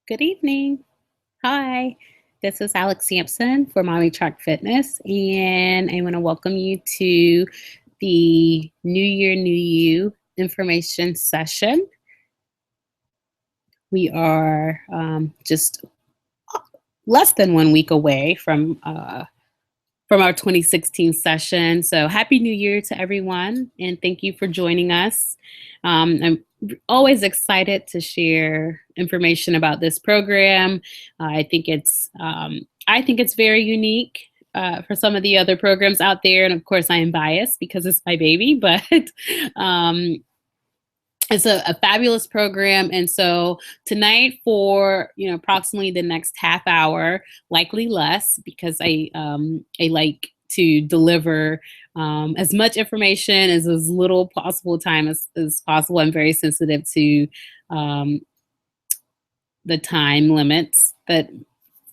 Good evening. Hi, this is Alex Sampson for MommyTrack Fitness, and I want to welcome you to the New Year, New You information session. We are just less than 1 week away from our 2016 session. So happy New Year to everyone, and thank you for joining us. I'm always excited to share information about this program. I think it's very unique for some of the other programs out there, and of course, I am biased because it's my baby, but um, it's a fabulous program. And so tonight, for approximately the next half hour, likely less, because I like to deliver as much information as little possible time as possible. I'm very sensitive to um, the time limits that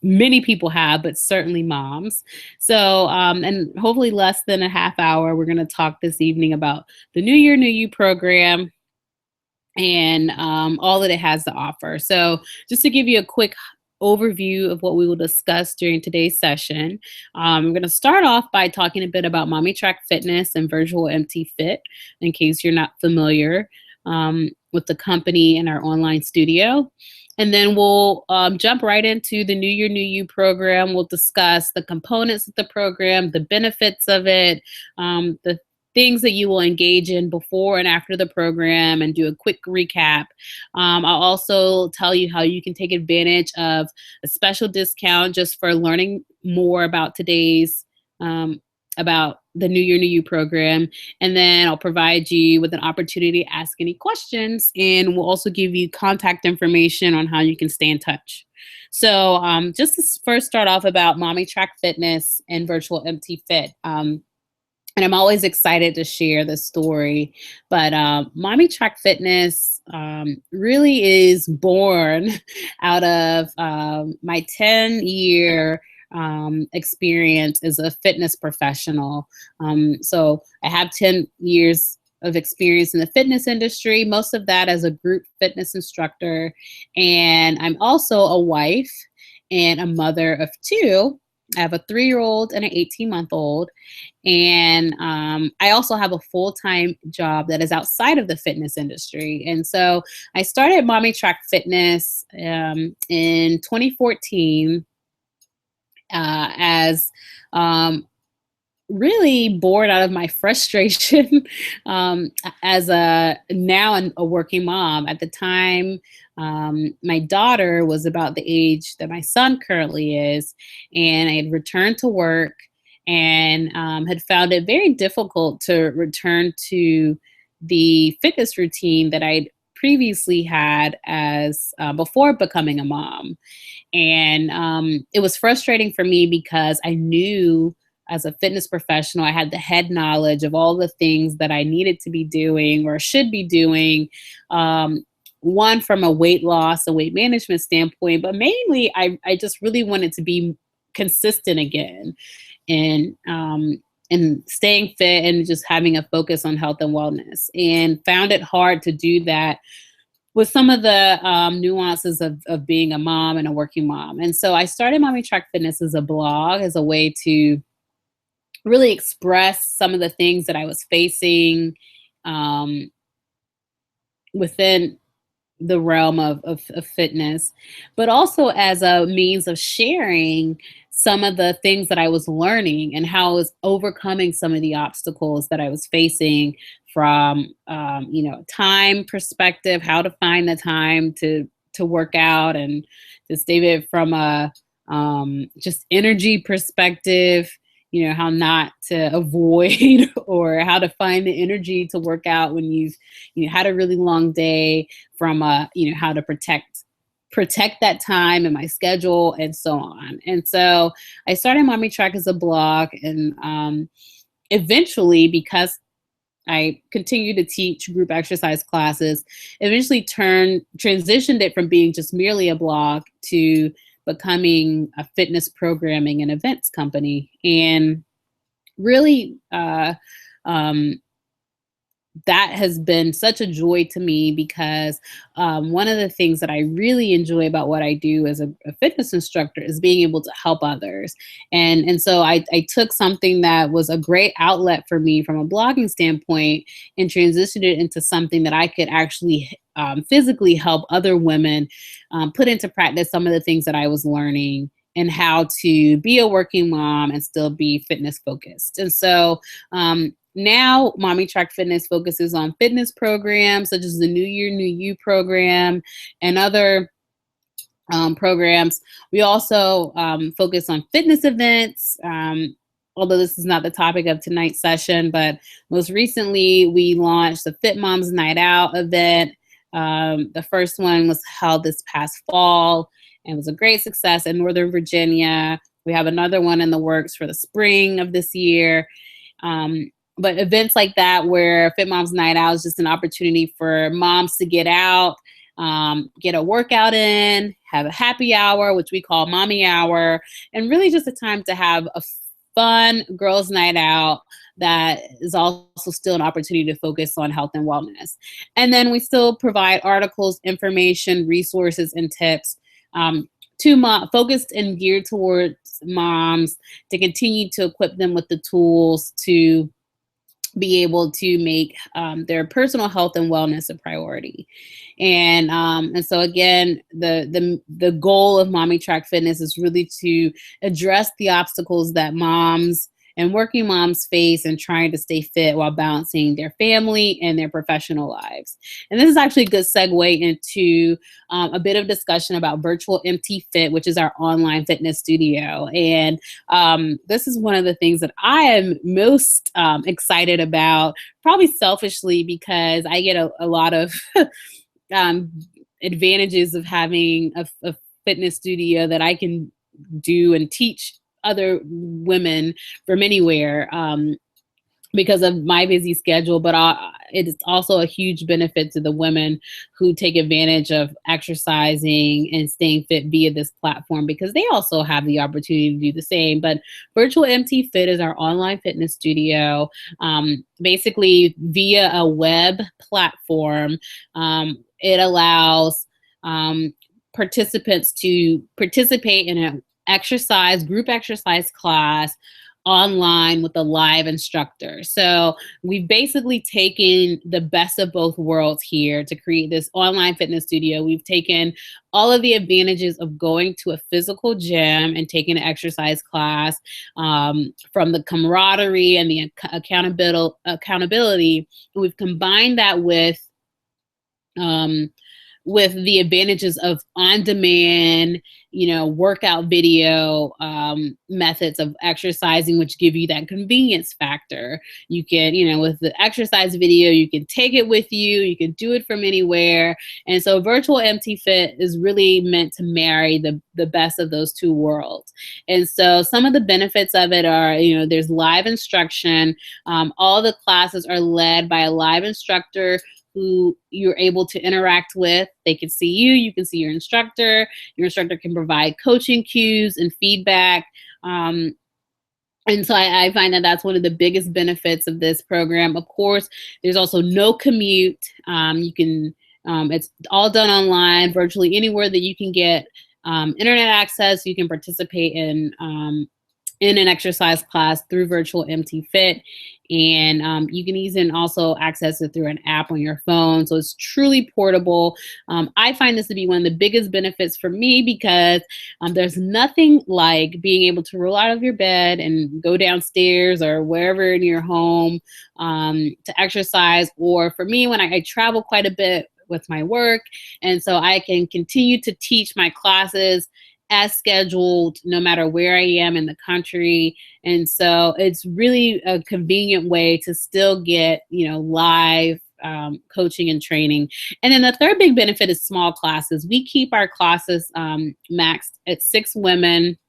many people have, but certainly moms. So, and hopefully less than a half hour, we're going to talk this evening about the New Year, New You program and all that it has to offer. So, just to give you a quick overview of what we will discuss during today's session, I'm going to start off by talking a bit about MommyTrack Fitness and Virtual MT Fit, in case you're not familiar with the company and our online studio. And then we'll jump right into the New Year, New You program. We'll discuss the components of the program, the benefits of it, the things that you will engage in before and after the program, and do a quick recap. I'll also tell you how you can take advantage of a special discount just for learning more about about the New Year, New You program. And then I'll provide you with an opportunity to ask any questions. And we'll also give you contact information on how you can stay in touch. So, just to first start off about MommyTrack Fitness and Virtual MT Fit. And I'm always excited to share this story. But MommyTrack Fitness really is born out of my 10-year experience as a fitness professional. So I have 10 years of experience in the fitness industry, most of that as a group fitness instructor. And I'm also a wife and a mother of two. I have a 3-year-old and an 18-month-old. And I also have a full-time job that is outside of the fitness industry. And so I started MommyTrack Fitness in 2014 as really born out of my frustration as a working mom. At the time, my daughter was about the age that my son currently is, and I had returned to work and had found it very difficult to return to the fitness routine that I'd previously had as before becoming a mom. And it was frustrating for me because I knew as a fitness professional, I had the head knowledge of all the things that I needed to be doing or should be doing. One, from a weight loss, a weight management standpoint, but mainly I just really wanted to be consistent again and staying fit and just having a focus on health and wellness, and found it hard to do that with some of the nuances of being a mom and a working mom. And so I started MommyTrack Fitness as a blog, as a way to really express some of the things that I was facing um, within the realm of fitness, but also as a means of sharing some of the things that I was learning and how I was overcoming some of the obstacles that I was facing from, time perspective, how to find the time to work out, and just David from a just energy perspective, how not to avoid or how to find the energy to work out when you've had a really long day, from how to protect that time in my schedule, and so on. And so I started MommyTrack as a blog, and eventually, because I continued to teach group exercise classes, eventually transitioned it from being just merely a blog to becoming a fitness programming and events company. And really um, that has been such a joy to me because one of the things that I really enjoy about what I do as a fitness instructor is being able to help others. And so I took something that was a great outlet for me from a blogging standpoint and transitioned it into something that I could actually physically help other women put into practice some of the things that I was learning and how to be a working mom and still be fitness focused. And so now, MommyTrack Fitness focuses on fitness programs such as the New Year, New You program and other programs. We also focus on fitness events. Although this is not the topic of tonight's session, but most recently we launched the Fit Moms Night Out event. The first one was held this past fall and was a great success in Northern Virginia. We have another one in the works for the spring of this year. But events like that, where Fit Moms Night Out is just an opportunity for moms to get out, get a workout in, have a happy hour, which we call Mommy Hour, and really just a time to have a fun girls' night out that is also still an opportunity to focus on health and wellness. And then we still provide articles, information, resources, and tips focused and geared towards moms to continue to equip them with the tools to be able to make their personal health and wellness a priority. And so again, the goal of MommyTrack Fitness is really to address the obstacles that moms and working moms face in trying to stay fit while balancing their family and their professional lives. And this is actually a good segue into a bit of discussion about Virtual MT Fit, which is our online fitness studio. And this is one of the things that I am most excited about, probably selfishly, because I get a lot of advantages of having a fitness studio that I can do and teach other women from anywhere because of my busy schedule, but it is also a huge benefit to the women who take advantage of exercising and staying fit via this platform, because they also have the opportunity to do the same. But Virtual MT Fit is our online fitness studio, basically via a web platform. It allows participants to participate in an group exercise class online with a live instructor. So we've basically taken the best of both worlds here to create this online fitness studio. We've taken all of the advantages of going to a physical gym and taking an exercise class, from the camaraderie and the accountability. We've combined that with the advantages of on-demand, workout video methods of exercising, which give you that convenience factor. You can, with the exercise video, you can take it with you, you can do it from anywhere. And so Virtual MT Fit is really meant to marry the best of those two worlds. And so some of the benefits of it are, there's live instruction. All the classes are led by a live instructor who you're able to interact with. They can see you, you can see your instructor. Your instructor can provide coaching cues and feedback. And so I find that that's one of the biggest benefits of this program. Of course, there's also no commute. It's all done online, virtually anywhere that you can get internet access. You can participate in an exercise class through Virtual MT Fit. And you can even also access it through an app on your phone. So it's truly portable. I find this to be one of the biggest benefits for me, because there's nothing like being able to roll out of your bed and go downstairs or wherever in your home to exercise. Or for me, when I travel quite a bit with my work, and so I can continue to teach my classes as scheduled, no matter where I am in the country. And so it's really a convenient way to still get, live coaching and training. And then the third big benefit is small classes. We keep our classes maxed at 6 women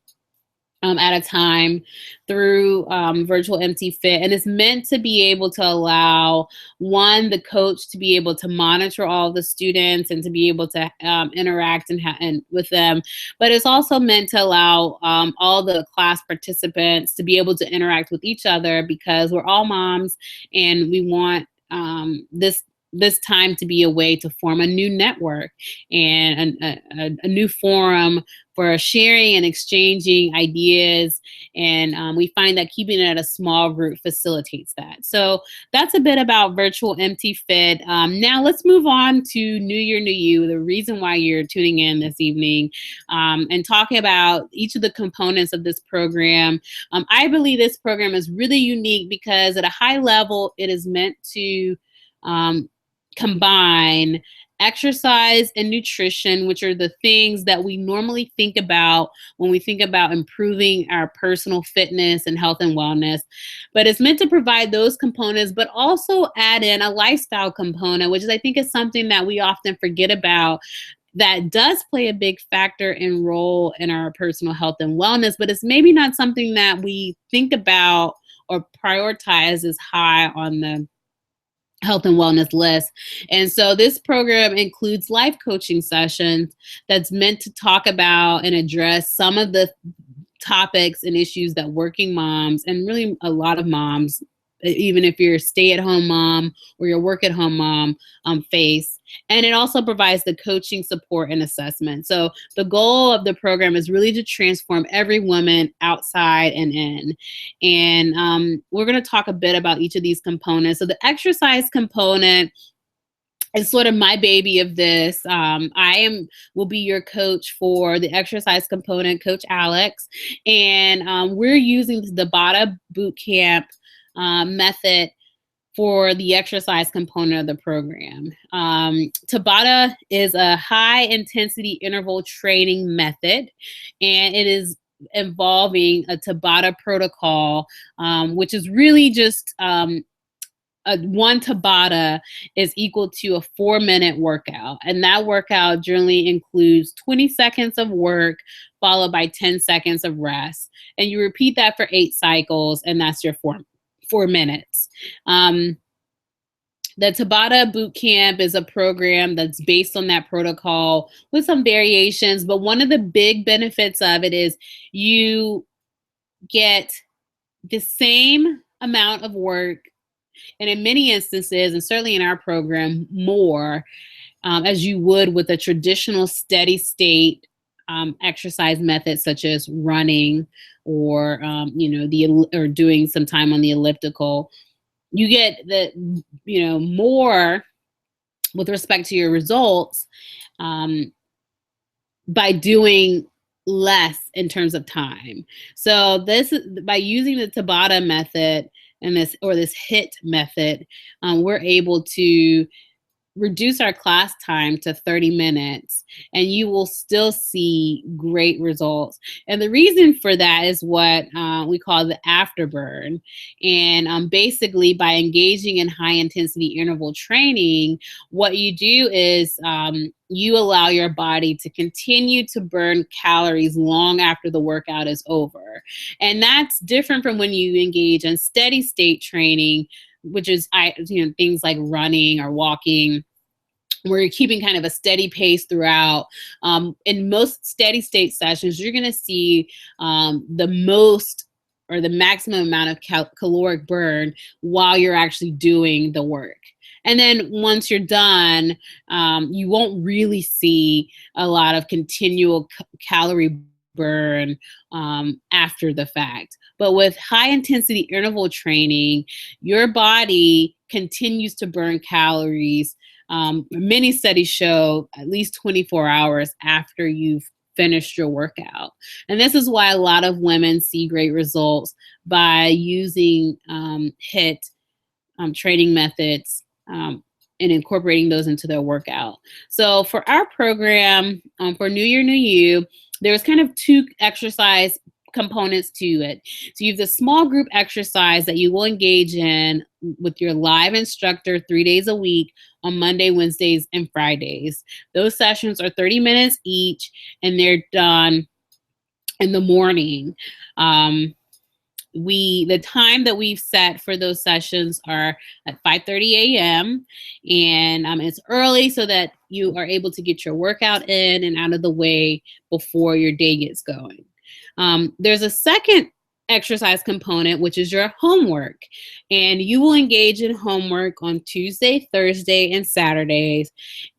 at a time through Virtual MT Fit. And it's meant to be able to allow, one, the coach to be able to monitor all the students and to be able to interact and with them. But it's also meant to allow all the class participants to be able to interact with each other, because we're all moms and we want this time to be a way to form a new network and a new forum for sharing and exchanging ideas. And we find that keeping it at a small group facilitates that. So that's a bit about virtual MT Fit. Now let's move on to New Year, New You, the reason why you're tuning in this evening, and talking about each of the components of this program. I believe this program is really unique because at a high level, it is meant to um, combine exercise and nutrition, which are the things that we normally think about when we think about improving our personal fitness and health and wellness. But it's meant to provide those components, but also add in a lifestyle component, which is, I think, is something that we often forget about, that does play a big factor and role in our personal health and wellness, but it's maybe not something that we think about or prioritize as high on the health and wellness list. And so this program includes life coaching sessions that's meant to talk about and address some of the topics and issues that working moms, and really a lot of moms, even if you're a stay-at-home mom or your work-at-home mom, face. And it also provides the coaching support and assessment. So the goal of the program is really to transform every woman outside and in. And we're going to talk a bit about each of these components. So the exercise component is sort of my baby of this. Will be your coach for the exercise component, Coach Alex, and we're using the Tabata Bootcamp method for the exercise component of the program. Tabata is a high intensity interval training method, and it is involving a Tabata protocol, which is really just one Tabata is equal to a 4-minute workout. And that workout generally includes 20 seconds of work followed by 10 seconds of rest. And you repeat that for 8 cycles, and that's your 4 minutes. The Tabata Bootcamp is a program that's based on that protocol with some variations, but one of the big benefits of it is you get the same amount of work, and in many instances, and certainly in our program, more, as you would with a traditional steady state exercise method, such as running or or doing some time on the elliptical. You get more with respect to your results by doing less in terms of time. So this is by using the Tabata method and this HIT method, we're able to reduce our class time to 30 minutes, and you will still see great results. And the reason for that is what we call the afterburn. And basically, by engaging in high intensity interval training, what you do is you allow your body to continue to burn calories long after the workout is over. And that's different from when you engage in steady state training, which is things like running or walking, where you're keeping kind of a steady pace throughout. In most steady state sessions, you're going to see the most or the maximum amount of caloric burn while you're actually doing the work. And then once you're done, you won't really see a lot of continual calorie burn after the fact. But with high intensity interval training, your body continues to burn calories. Many studies show at least 24 hours after you've finished your workout. And this is why a lot of women see great results by using HIT training methods and incorporating those into their workout. So for our program, for New Year, New You, there's kind of 2 exercise components to it. So you have the small group exercise that you will engage in with your live instructor 3 days a week on Monday, Wednesdays, and Fridays. Those sessions are 30 minutes each, and they're done in the morning. The time that we've set for those sessions are at 5:30 a.m. and it's early so that you are able to get your workout in and out of the way before your day gets going. There's a second exercise component, which is your homework. And you will engage in homework on Tuesday, Thursday, and Saturdays.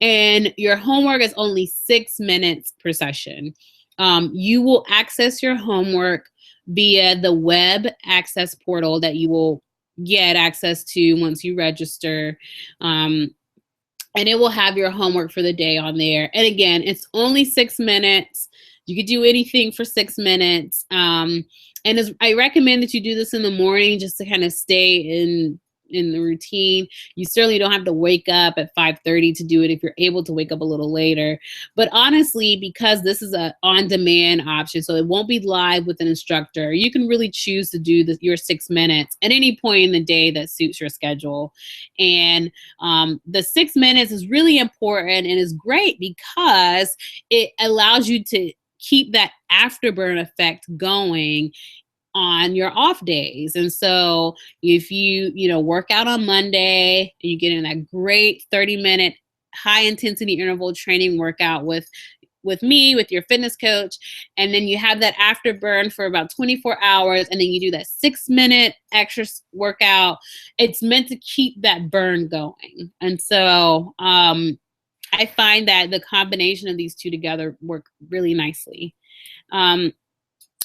And your homework is only 6 minutes per session. You will access your homework via the web access portal that you will get access to once you register. And it will have your homework for the day on there. And again, it's only 6 minutes. You could do anything for 6 minutes. I recommend that you do this in the morning just to kind of stay in the routine. You certainly don't have to wake up at 5:30 to do it if you're able to wake up a little later. But honestly, because this is a on-demand option, so it won't be live with an instructor, you can really choose to do your 6 minutes at any point in the day that suits your schedule. And the 6 minutes is really important and is great because it allows you to keep that afterburn effect going on your off days. And so if you work out on Monday and you get in that great 30-minute high intensity interval training workout with me, with your fitness coach, and then you have that afterburn for about 24 hours, and then you do that 6-minute extra workout, it's meant to keep that burn going. And so I find that the combination of these two together work really nicely.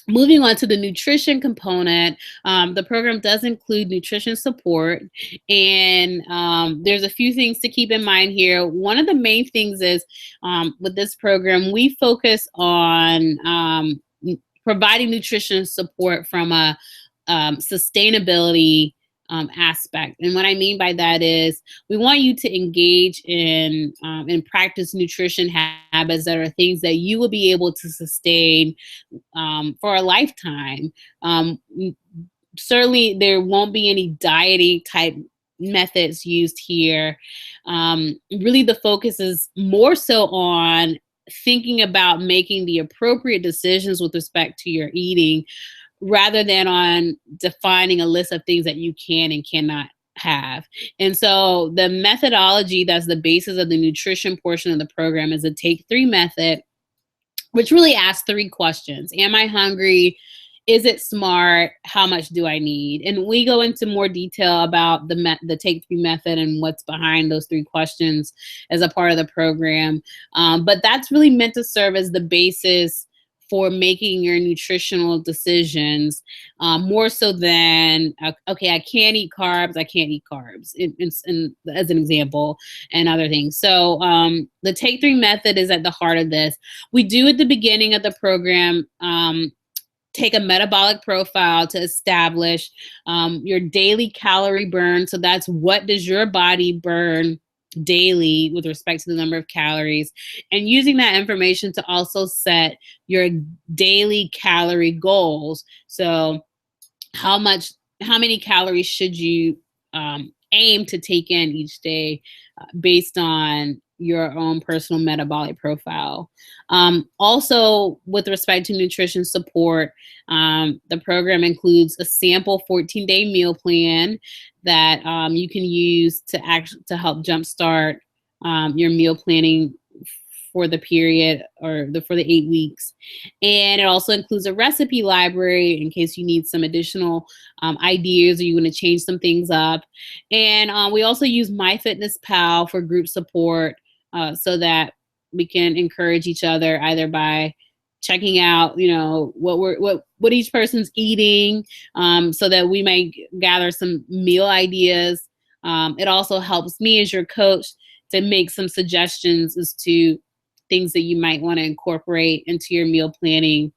Moving on to the nutrition component, the program does include nutrition support, and there's a few things to keep in mind here. One of the main things is with this program, we focus on providing nutrition support from a sustainability aspect. And what I mean by that is we want you to engage in and practice nutrition habits that are things that you will be able to sustain for a lifetime. Certainly, there won't be any dieting type methods used here. Really, the focus is more so on thinking about making the appropriate decisions with respect to your eating rather than on defining a list of things that you can and cannot have. And so the methodology that's the basis of the nutrition portion of the program is a Take 3 method, which really asks 3 questions. Am I hungry? Is it smart? How much do I need? And we go into more detail about the Take 3 method and what's behind those 3 questions as a part of the program. But that's really meant to serve as the basis for making your nutritional decisions, more so than, okay, I can't eat carbs, I can't eat carbs, as an example, and other things. So the Take 3 method is at the heart of this. We do at the beginning of the program take a metabolic profile to establish your daily calorie burn. So that's what does your body burn daily with respect to the number of calories, and using that information to also set your daily calorie goals. So how many calories should you aim to take in each day based on your own personal metabolic profile. Also, with respect to nutrition support, the program includes a sample 14-day meal plan that you can use to help jumpstart your meal planning for the period for the 8 weeks. And it also includes a recipe library in case you need some additional ideas or you want to change some things up. And we also use MyFitnessPal for group support so that we can encourage each other either by checking out, what each person's eating, so that we might gather some meal ideas. It also helps me as your coach to make some suggestions as to things that you might want to incorporate into your meal planning,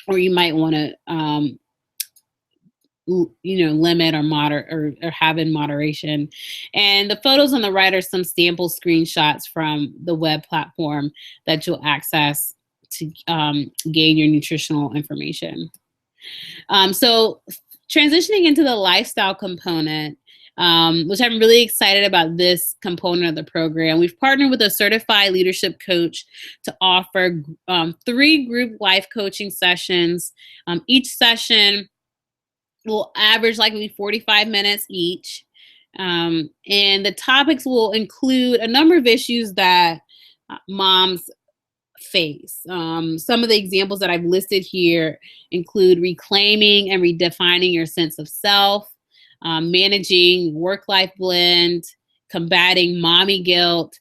or you might want to, limit or moderate or have in moderation. And the photos on the right are some sample screenshots from the web platform that you'll access to gain your nutritional information. So transitioning into the lifestyle component, which I'm really excited about this component of the program. We've partnered with a certified leadership coach to offer 3 group life coaching sessions. Each session will average likely 45 minutes each. And the topics will include a number of issues that moms face. Some of the examples that I've listed here include reclaiming and redefining your sense of self, managing work life blend, combating mommy guilt.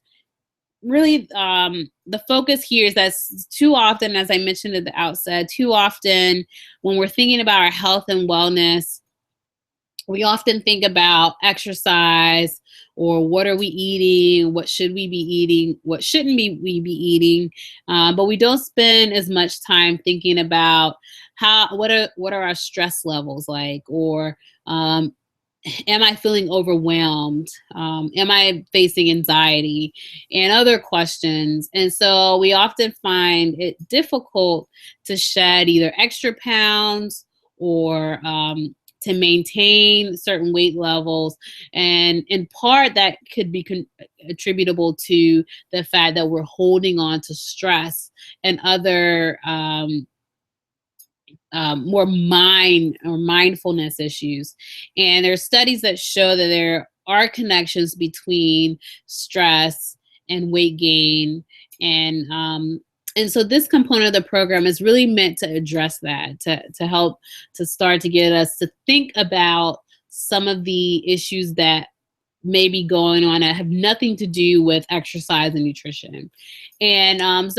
Really, the focus here is that too often, as I mentioned at the outset, too often when we're thinking about our health and wellness, we often think about exercise or what are we eating, what should we be eating, what shouldn't we be eating, but we don't spend as much time thinking about what are our stress levels like, or um, am I feeling overwhelmed? Am I facing anxiety and other questions? And so we often find it difficult to shed either extra pounds or to maintain certain weight levels. And in part, that could be attributable to the fact that we're holding on to stress and other more mind or mindfulness issues. And there are studies that show that there are connections between stress and weight gain. And so this component of the program is really meant to address that, to help to start to get us to think about some of the issues that may be going on that have nothing to do with exercise and nutrition. And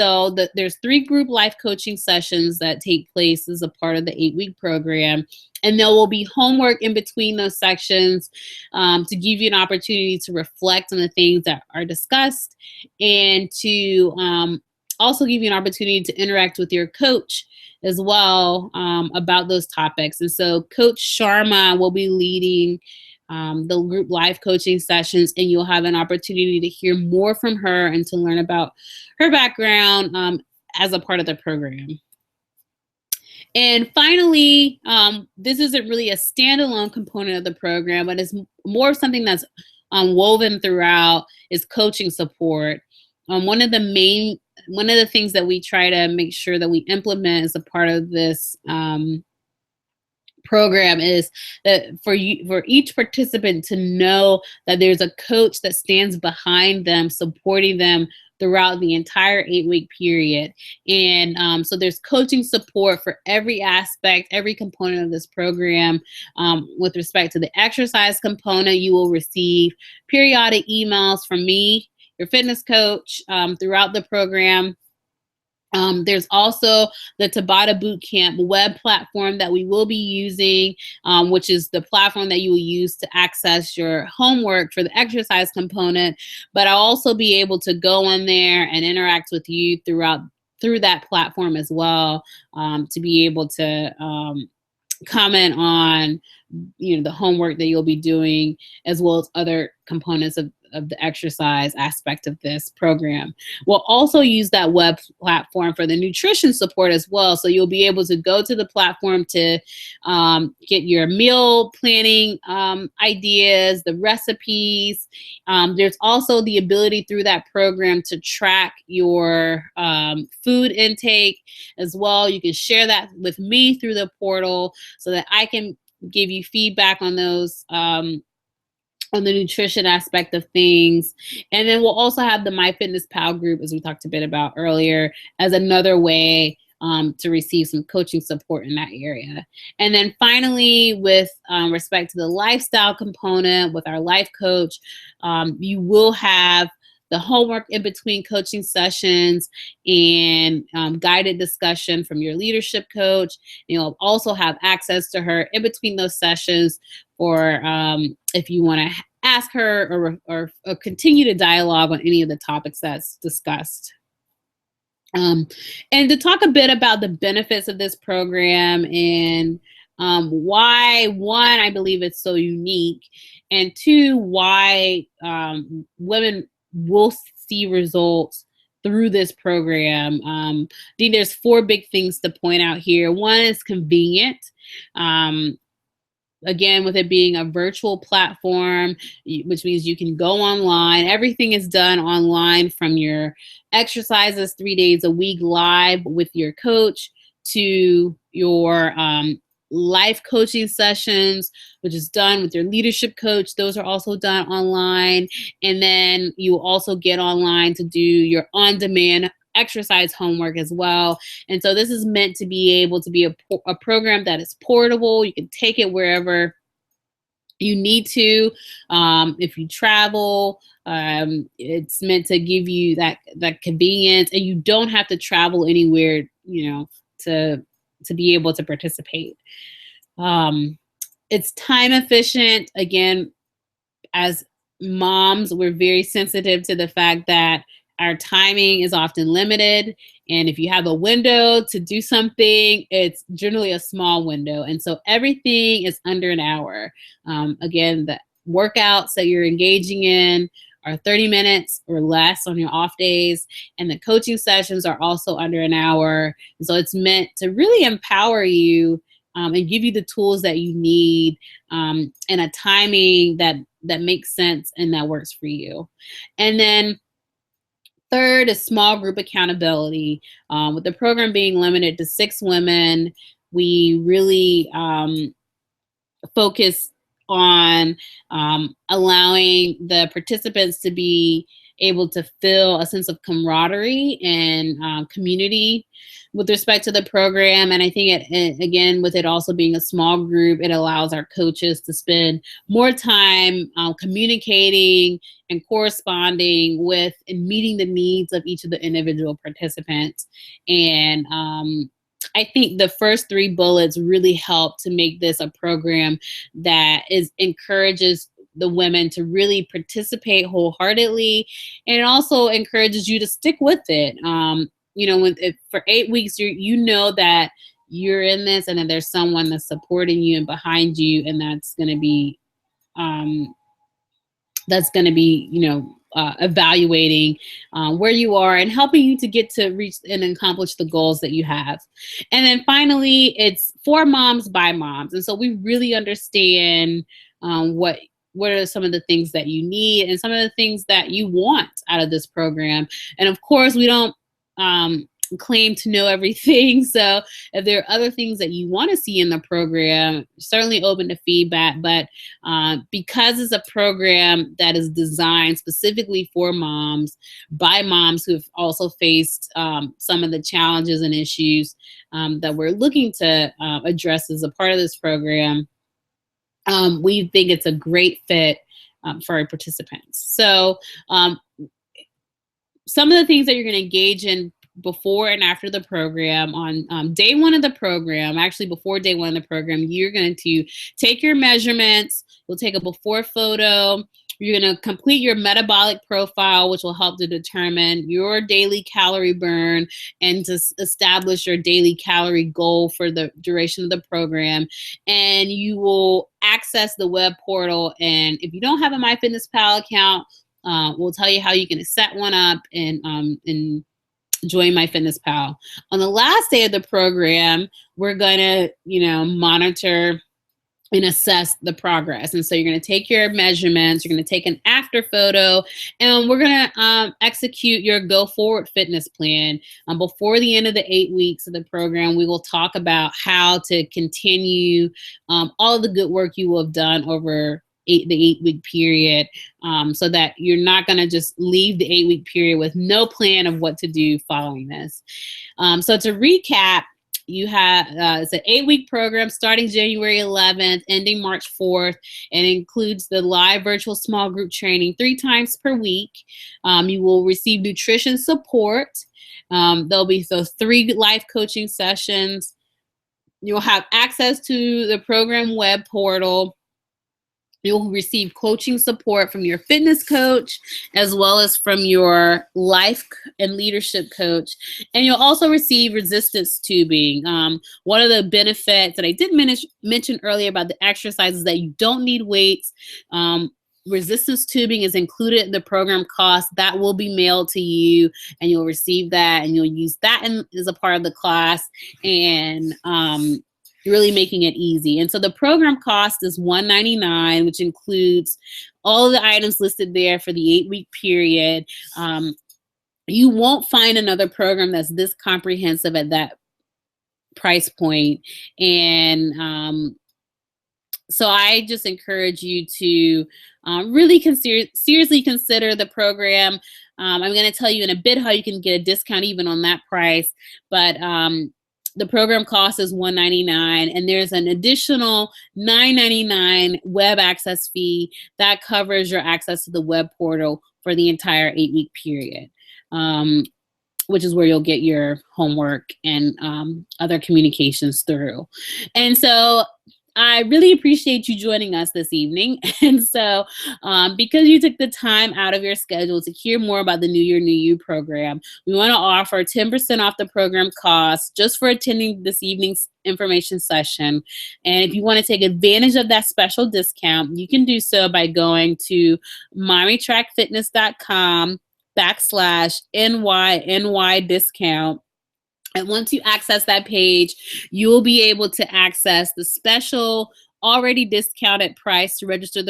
there's 3 group life coaching sessions that take place as a part of the 8-week program. And there will be homework in between those sections, to give you an opportunity to reflect on the things that are discussed, and to also give you an opportunity to interact with your coach as well, about those topics. And so Coach Sharma will be leading the group life coaching sessions, and you'll have an opportunity to hear more from her and to learn about her background as a part of the program. And finally, this isn't really a standalone component of the program, but it's more of something that's woven throughout, is coaching support. One of the things that we try to make sure that we implement as a part of this program is that for each participant to know that there's a coach that stands behind them, supporting them throughout the entire 8-week period. And so there's coaching support for every aspect, every component of this program. With respect to the exercise component, you will receive periodic emails from me, your fitness coach, throughout the program. There's also the Tabata Bootcamp web platform that we will be using, which is the platform that you will use to access your homework for the exercise component. But I'll also be able to go on there and interact with you through that platform as well, to be able to comment on the homework that you'll be doing, as well as other components of the exercise aspect of this program. We'll also use that web platform for the nutrition support as well. So you'll be able to go to the platform to get your meal planning ideas, the recipes. There's also the ability through that program to track your food intake as well. You can share that with me through the portal so that I can give you feedback on those, on the nutrition aspect of things. And then we'll also have the MyFitnessPal group, as we talked a bit about earlier, as another way to receive some coaching support in that area. And then finally, with respect to the lifestyle component with our life coach, you will have the homework in between coaching sessions and guided discussion from your leadership coach. You'll also have access to her in between those sessions, or if you want to ask her or continue to dialogue on any of the topics that's discussed. And to talk a bit about the benefits of this program and why, one, I believe it's so unique, and two, why women will see results through this program. I think there's 4 big things to point out here. One is convenient. Again, with it being a virtual platform, which means you can go online. Everything is done online, from your exercises 3 days a week live with your coach to your life coaching sessions, which is done with your leadership coach. Those are also done online. And then you also get online to do your on-demand exercise homework as well. And so this is meant to be able to be a program that is portable. You can take it wherever you need to. If you travel, it's meant to give you that convenience, and you don't have to travel anywhere, to be able to participate. Um, it's time efficient. Again, as moms, we're very sensitive to the fact that our timing is often limited. And if you have a window to do something, it's generally a small window. And so everything is under an hour. Again, the workouts that you're engaging in are 30 minutes or less on your off days. And the coaching sessions are also under an hour. And so it's meant to really empower you, and give you the tools that you need, and a timing that makes sense and that works for you. And then third is small group accountability. With the program being limited to 6 women, we really focus on allowing the participants to be able to feel a sense of camaraderie and community with respect to the program. And I think again, with it also being a small group, it allows our coaches to spend more time communicating and corresponding with and meeting the needs of each of the individual participants. And I think the first 3 bullets really help to make this a program that encourages the women to really participate wholeheartedly, and it also encourages you to stick with it. For 8 weeks, you know that you're in this, and that there's someone that's supporting you and behind you, and that's going to be um, evaluating where you are and helping you to get to reach and accomplish the goals that you have. And then finally, it's for moms by moms. And so we really understand what are some of the things that you need and some of the things that you want out of this program. And of course, we don't claim to know everything. So if there are other things that you want to see in the program, certainly open to feedback. But because it's a program that is designed specifically for moms by moms who have also faced some of the challenges and issues that we're looking to address as a part of this program, we think it's a great fit for our participants. So some of the things that you're going to engage in before and after the program on day 1 of the program, actually before day 1 of the program, you're going to take your measurements. You'll take a before photo. You're going to complete your metabolic profile, which will help to determine your daily calorie burn and to establish your daily calorie goal for the duration of the program. And you will access the web portal. And if you don't have a MyFitnessPal account, we'll tell you how you can set one up and join MyFitnessPal. On the last day of the program, we're going to, monitor and assess the progress. And so you're going to take your measurements, you're going to take an after photo, and we're going to execute your go forward fitness plan. Before the end of the 8 weeks of the program, we will talk about how to continue all the good work you will have done over the 8 week period, so that you're not going to just leave the 8 week period with no plan of what to do following this. So to recap, you have it's an 8 week program starting January 11th, ending March 4th, and includes the live virtual small group training 3 times per week. You will receive nutrition support. There'll be those 3 life coaching sessions. You'll have access to the program web portal. You'll receive coaching support from your fitness coach, as well as from your life and leadership coach. And you'll also receive resistance tubing. One of the benefits that I did mention earlier about the exercises that you don't need weights. Resistance tubing is included in the program cost. That will be mailed to you, and you'll receive that, and you'll use that as a part of the class. And really making it easy. And so the program cost is $199, which includes all the items listed there for the 8 week period. You won't find another program that's this comprehensive at that price point. And so I just encourage you to really seriously consider the program. I'm going to tell you in a bit how you can get a discount even on that price. But the program cost is $199, and there's an additional $9.99 web access fee that covers your access to the web portal for the entire 8-week period. Which is where you'll get your homework and other communications through. And so I really appreciate you joining us this evening. And so, because you took the time out of your schedule to hear more about the New Year, New You program, we want to offer 10% off the program cost just for attending this evening's information session. And if you want to take advantage of that special discount, you can do so by going to mommytrackfitness.com/NY discount. And once you access that page, you will be able to access the special already discounted price to register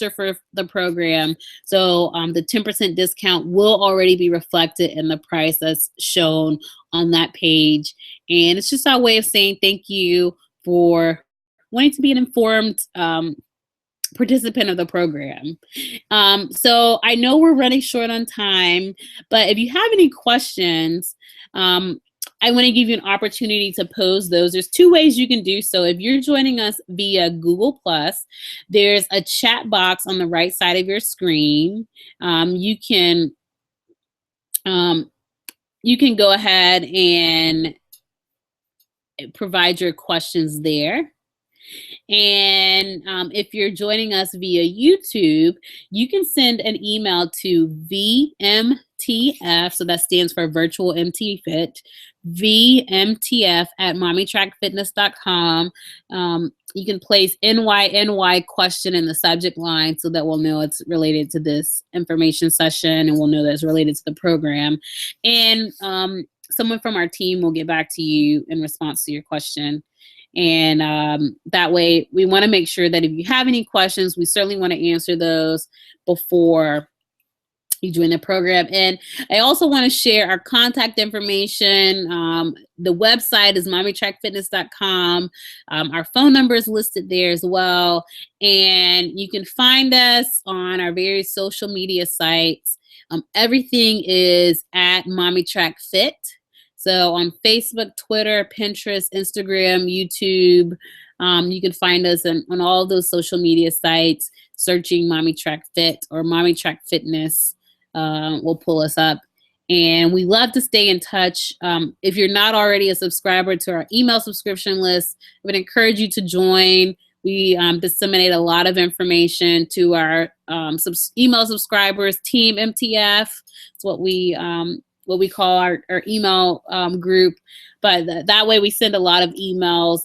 for the program. So the 10% discount will already be reflected in the price that's shown on that page. And it's just our way of saying thank you for wanting to be an informed participant of the program. So I know we're running short on time, but if you have any questions, I want to give you an opportunity to pose those. There's two ways you can do so. If you're joining us via Google+, there's a chat box on the right side of your screen. You can go ahead and provide your questions there. And if you're joining us via YouTube, you can send an email to VMTF, so that stands for Virtual MT Fit, VMTF at MommyTrackFitness.com. You can place NY question in the subject line so that we'll know it's related to this information session, and we'll know that it's related to the program. And someone from our team will get back to you in response to your question. And that way, we want to make sure that if you have any questions, we certainly want to answer those before you join the program. And I also want to share our contact information. The website is mommytrackfitness.com. Our phone number is listed there as well. And you can find us on our various social media sites. Everything is at MommyTrack Fit. So on Facebook, Twitter, Pinterest, Instagram, YouTube, you can find us on all those social media sites. Searching MommyTrack Fit or MommyTrack Fitness will pull us up. And we love to stay in touch. If you're not already a subscriber to our email subscription list, I would encourage you to join. We disseminate a lot of information to our email subscribers, Team MTF. It's what we call our email group. But that way we send a lot of emails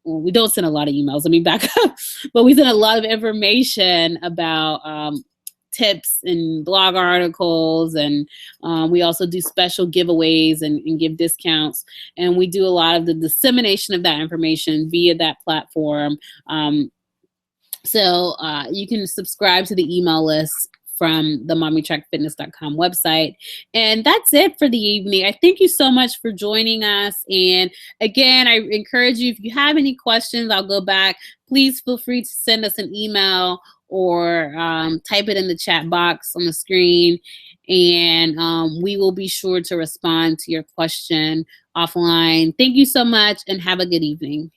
we don't send a lot of emails, let me back up, but we send a lot of information about tips and blog articles, and we also do special giveaways and give discounts, and we do a lot of the dissemination of that information via that platform. So you can subscribe to the email list from the mommytrackfitness.com website. And that's it for the evening. I thank you so much for joining us. And again, I encourage you, if you have any questions, I'll go back. Please feel free to send us an email or type it in the chat box on the screen. And we will be sure to respond to your question offline. Thank you so much and have a good evening.